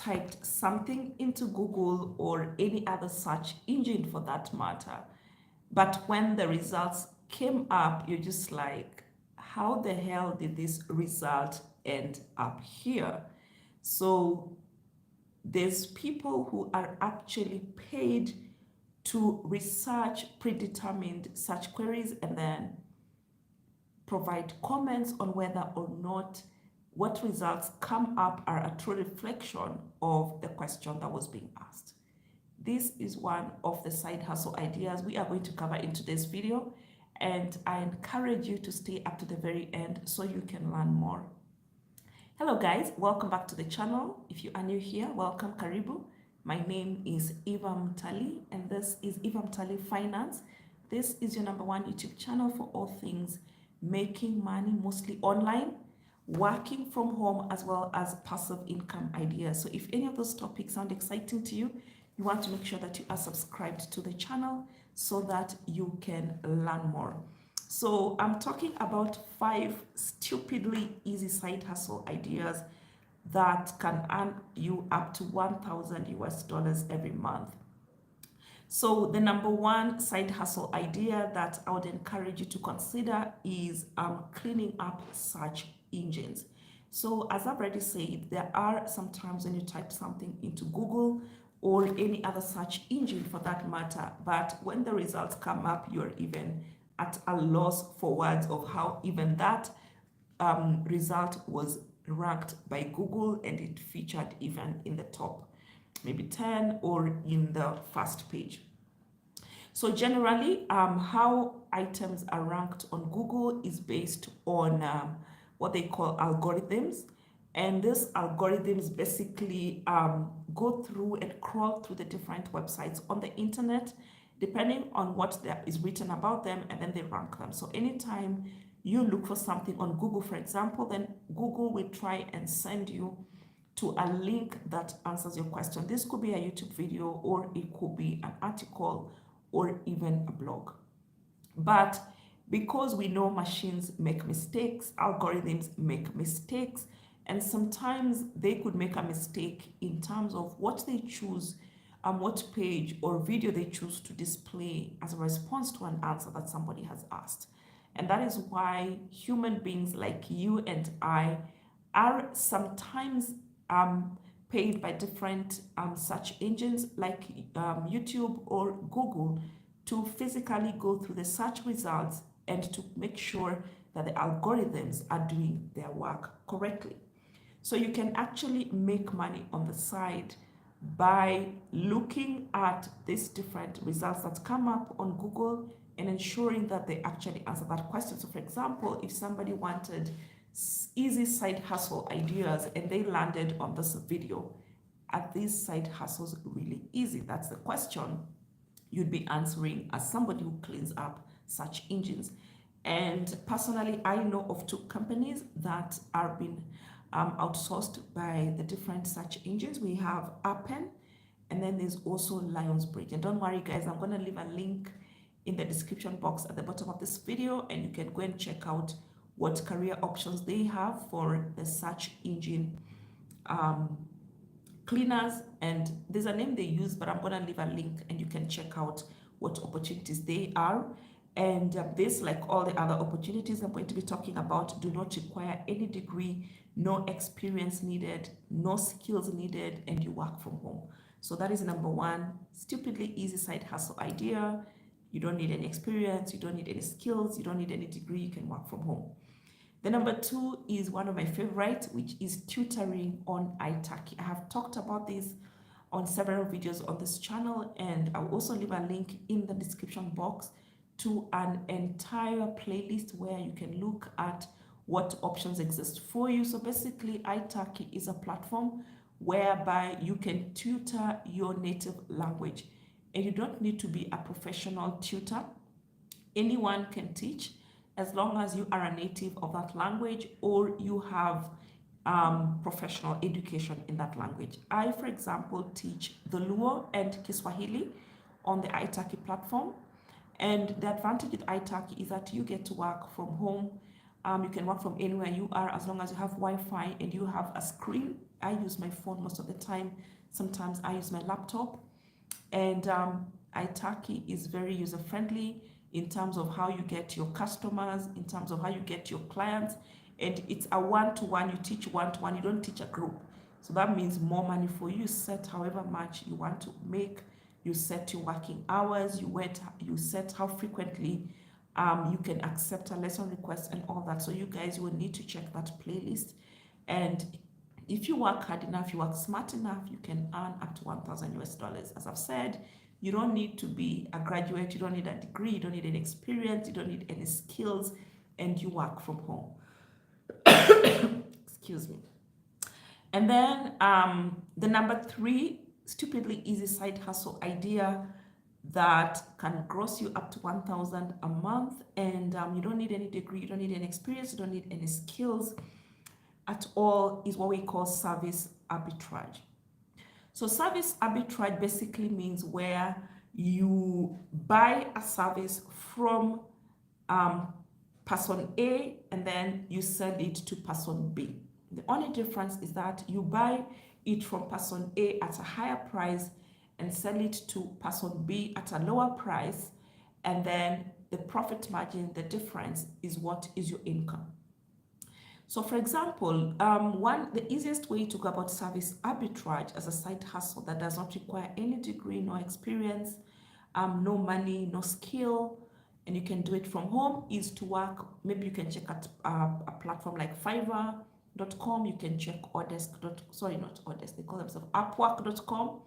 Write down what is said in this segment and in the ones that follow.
typed something into Google or any other search engine for that matter, but when the results came up, you're just like, how the hell did this result end up here? So there's people who are actually paid to research predetermined search queries and then provide comments on whether or not what results come up are a true reflection of the question that was being asked. This is one of the side hustle ideas we are going to cover in today's video, and I encourage you to stay up to the very end so you can learn more. Hello guys, welcome back to the channel. If you are new here, welcome, karibu. My name is Eva Mtali and this is Eva Mtali Finance. This is your #1 YouTube channel for all things making money, mostly online, working from home, as well as passive income ideas. So if any of those topics sound exciting to you, you want to make sure that you are subscribed to the channel so that you can learn more. So I'm talking about 5 stupidly easy side hustle ideas that can earn you up to $1,000 every month. So the #1 side hustle idea that I would encourage you to consider is cleaning up search engines. So as I've already said, there are some times when you type something into Google or any other search engine for that matter, but when the results come up, you're even at a loss for words of how even that result was ranked by Google and it featured even in the top maybe 10 or in the first page. So generally, how items are ranked on Google is based on what they call algorithms. And these algorithms basically go through and crawl through the different websites on the internet, depending on what there is written about them, and then they rank them. So anytime you look for something on Google, for example, then Google will try and send you to a link that answers your question. This could be a YouTube video, or it could be an article, or even a blog. But because we know machines make mistakes, algorithms make mistakes, and sometimes they could make a mistake in terms of what they choose and what page or video they choose to display as a response to an answer that somebody has asked. And that is why human beings like you and I are sometimes paid by different search engines like YouTube or Google to physically go through the search results and to make sure that the algorithms are doing their work correctly. So you can actually make money on the side by looking at these different results that come up on Google and ensuring that they actually answer that question. So for example, if somebody wanted easy side hustle ideas and they landed on this video, are these side hustles really easy? That's the question you'd be answering as somebody who cleans up search engines. And personally, I know of 2 companies that are being outsourced by the different search engines. We have Appen, and then there's also Lionsbridge. And don't worry guys, I'm going to leave a link in the description box at the bottom of this video, and you can go and check out what career options they have for the search engine cleaners. And there's a name they use, but I'm going to leave a link and you can check out what opportunities they are. And this, like all the other opportunities I'm going to be talking about, do not require any degree, no experience needed, no skills needed, and you work from home. So that is #1, stupidly easy side hustle idea. You don't need any experience, you don't need any skills, you don't need any degree, you can work from home. The #2 is one of my favorites, which is tutoring on iTurkey. I have talked about this on several videos on this channel, and I'll also leave a link in the description box to an entire playlist where you can look at what options exist for you. So basically, iTurkey is a platform whereby you can tutor your native language, and you don't need to be a professional tutor. Anyone can teach as long as you are a native of that language or you have professional education in that language. I, for example, teach the Luo and Kiswahili on the iTurkey platform. And the advantage with iTurkey is that you get to work from home. You can work from anywhere you are as long as you have Wi-Fi and you have a screen I use my phone most of the time. Sometimes I use my laptop. And Italki is very user friendly in terms of how you get your customers, in terms of how you get your clients. And it's a one-to-one. You teach one-to-one. You don't teach a group. So that means more money for you. Set however much you want to make. You set your working hours. You set how frequently you can accept a lesson request and all that. So you guys will need to check that playlist. And if you work hard enough, you work smart enough, you can earn up to 1,000 US dollars. As I've said, you don't need to be a graduate, you don't need a degree, you don't need any experience, you don't need any skills, and you work from home. Excuse me. And then the number 3, stupidly easy side hustle idea that can gross you up to 1,000 a month, and you don't need any degree, you don't need any experience, you don't need any skills at all, is what we call service arbitrage. So service arbitrage basically means where you buy a service from person A and then you sell it to person B. The only difference is that you buy it from person A at a higher price and sell it to person B at a lower price, and then the profit margin, the difference, is what is your income. So for example, the easiest way to go about service arbitrage as a side hustle that does not require any degree, no experience, no money, no skill, and you can do it from home, is to work. Maybe you can check out a platform like Fiverr.com. You can check they call themselves Upwork.com.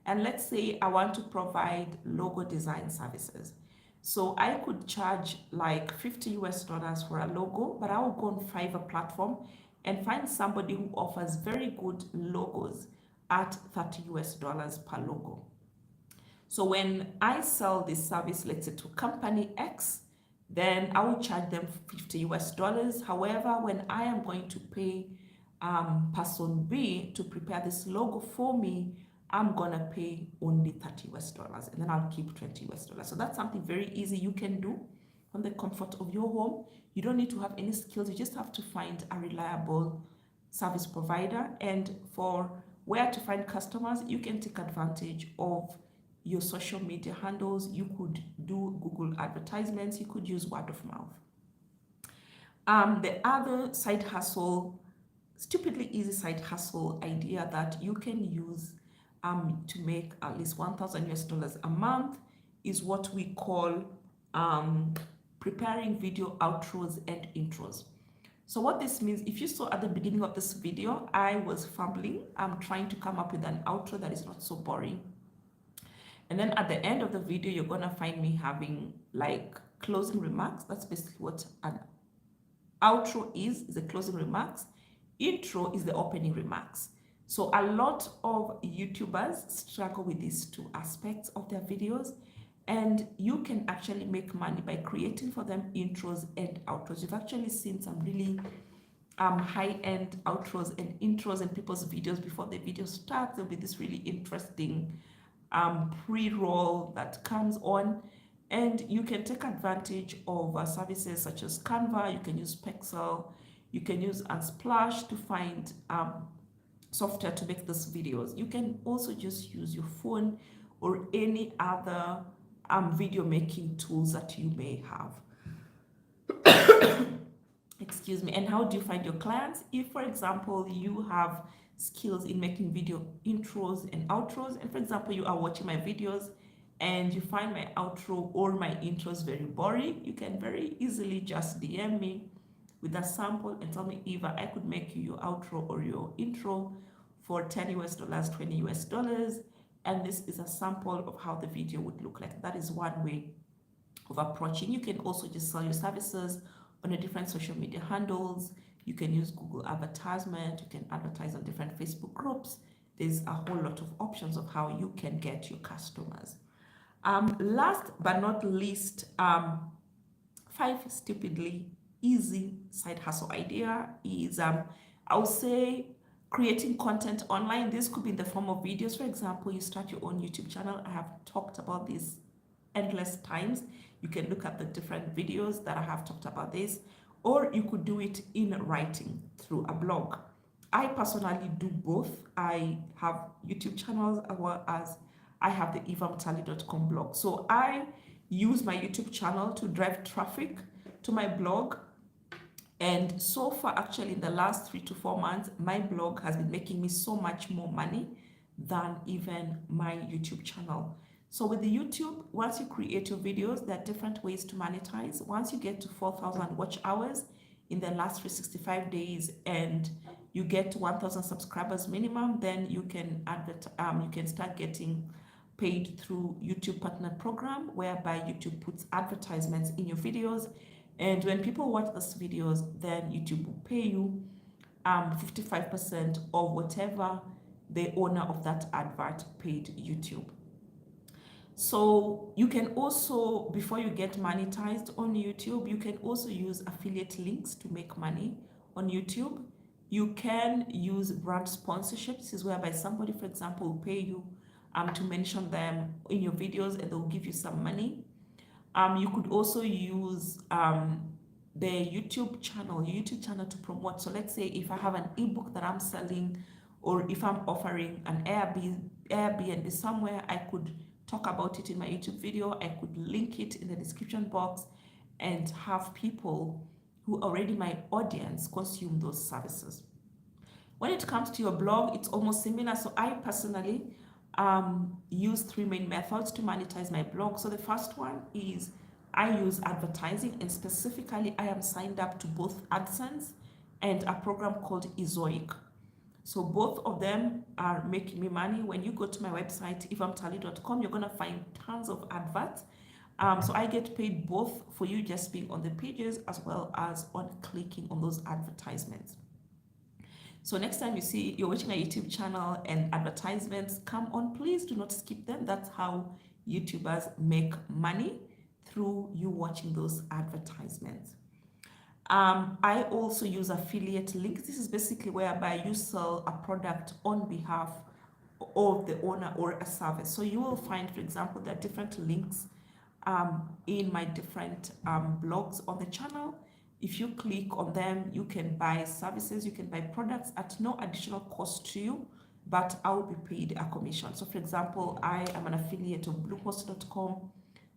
And let's say I want to provide logo design services. So I could charge like 50 US dollars for a logo, but I will go on Fiverr platform and find somebody who offers very good logos at 30 US dollars per logo. So when I sell this service, let's say to company X, then I will charge them 50 US dollars. However, when I am going to pay person B to prepare this logo for me, I'm gonna pay only 30 US dollars, and then I'll keep 20 US dollars. So that's something very easy you can do from the comfort of your home. You don't need to have any skills. You just have to find a reliable service provider. And for where to find customers, you can take advantage of your social media handles. You could do Google advertisements. You could use word of mouth. The other side hustle, stupidly easy side hustle idea that you can use to make at least 1,000 US dollars a month is what we call preparing video outros and intros. So what this means, if you saw at the beginning of this video, I was fumbling. I'm trying to come up with an outro that is not so boring. And then at the end of the video, you're gonna find me having like closing remarks. That's basically what an outro is the closing remarks. Intro is the opening remarks. So a lot of YouTubers struggle with these two aspects of their videos, and you can actually make money by creating for them intros and outros. You've actually seen some really high-end outros and intros in people's videos. Before the video starts, there'll be this really interesting pre-roll that comes on, and you can take advantage of services such as Canva. You can use Pexel, you can use Unsplash to find software to make these videos. You can also just use your phone or any other video making tools that you may have. Excuse me. And how do you find your clients? If, for example, you have skills in making video intros and outros, and for example, you are watching my videos and you find my outro or my intros very boring, you can very easily just DM me with a sample and tell me, Eva, I could make you your outro or your intro for 10 US dollars, 20 US dollars. And this is a sample of how the video would look like. That is one way of approaching. You can also just sell your services on the different social media handles. You can use Google advertisement. You can advertise on different Facebook groups. There's a whole lot of options of how you can get your customers. Last but not least, 5 stupidly easy side hustle idea is, I would say, creating content online. This could be in the form of videos. For example, you start your own YouTube channel. I have talked about this endless times. You can look at the different videos that I have talked about this, or you could do it in writing through a blog. I personally do both. I have YouTube channels as well as I have the evamtali.com blog. So I use my YouTube channel to drive traffic to my blog. And so far, actually, in the last 3 to 4 months, my blog has been making me so much more money than even my YouTube channel. So with the YouTube, once you create your videos, there are different ways to monetize. Once you get to 4,000 watch hours in the last 365 days and you get to 1,000 subscribers minimum, then you can you can start getting paid through YouTube Partner Program, whereby YouTube puts advertisements in your videos. And when people watch those videos, then YouTube will pay you 55% of whatever the owner of that advert paid YouTube. So you can also, before you get monetized on YouTube, you can also use affiliate links to make money on YouTube. You can use brand sponsorships. This is whereby somebody, for example, will pay you to mention them in your videos and they'll give you some money. You could also use the YouTube channel to promote. So let's say if I have an ebook that I'm selling, or if I'm offering an Airbnb somewhere, I could talk about it in my YouTube video. I could link it in the description box and have people who are already my audience consume those services. When it comes to your blog, it's almost similar. So I personally use 3 main methods to monetize my blog. So the first one is I use advertising, and specifically I am signed up to both AdSense and a program called Ezoic. So both of them are making me money. When you go to my website, evamtali.com, you're gonna find tons of adverts. So I get paid both for you just being on the pages as well as on clicking on those advertisements. So next time you see you're watching a YouTube channel and advertisements come on, please do not skip them. That's how YouTubers make money, through you watching those advertisements. I also use affiliate links. This is basically whereby you sell a product on behalf of the owner or a service. So you will find, for example, there are different links in my different blogs on the channel. If you click on them, you can buy services, you can buy products at no additional cost to you, but I will be paid a commission. So for example, I am an affiliate of bluehost.com.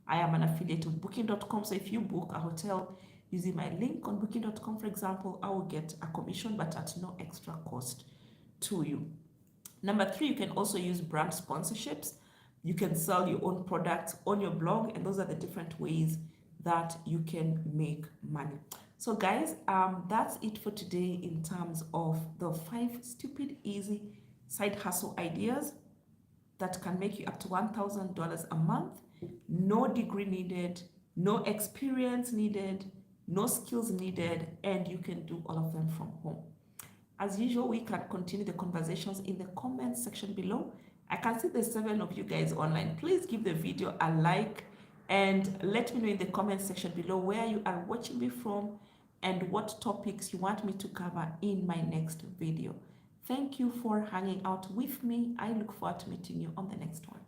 I am an affiliate of booking.com. So if you book a hotel using my link on booking.com, for example, I will get a commission, but at no extra cost to you. Number 3, you can also use brand sponsorships. You can sell your own products on your blog, and those are the different ways that you can make money. So guys, that's it for today in terms of the 5 stupid, easy side hustle ideas that can make you up to $1,000 a month. No degree needed, no experience needed, no skills needed, and you can do all of them from home. As usual, we can continue the conversations in the comments section below. I can see there's 7 of you guys online. Please give the video a like and let me know in the comment section below where you are watching me from and what topics you want me to cover in my next video. Thank you for hanging out with me. I look forward to meeting you on the next one.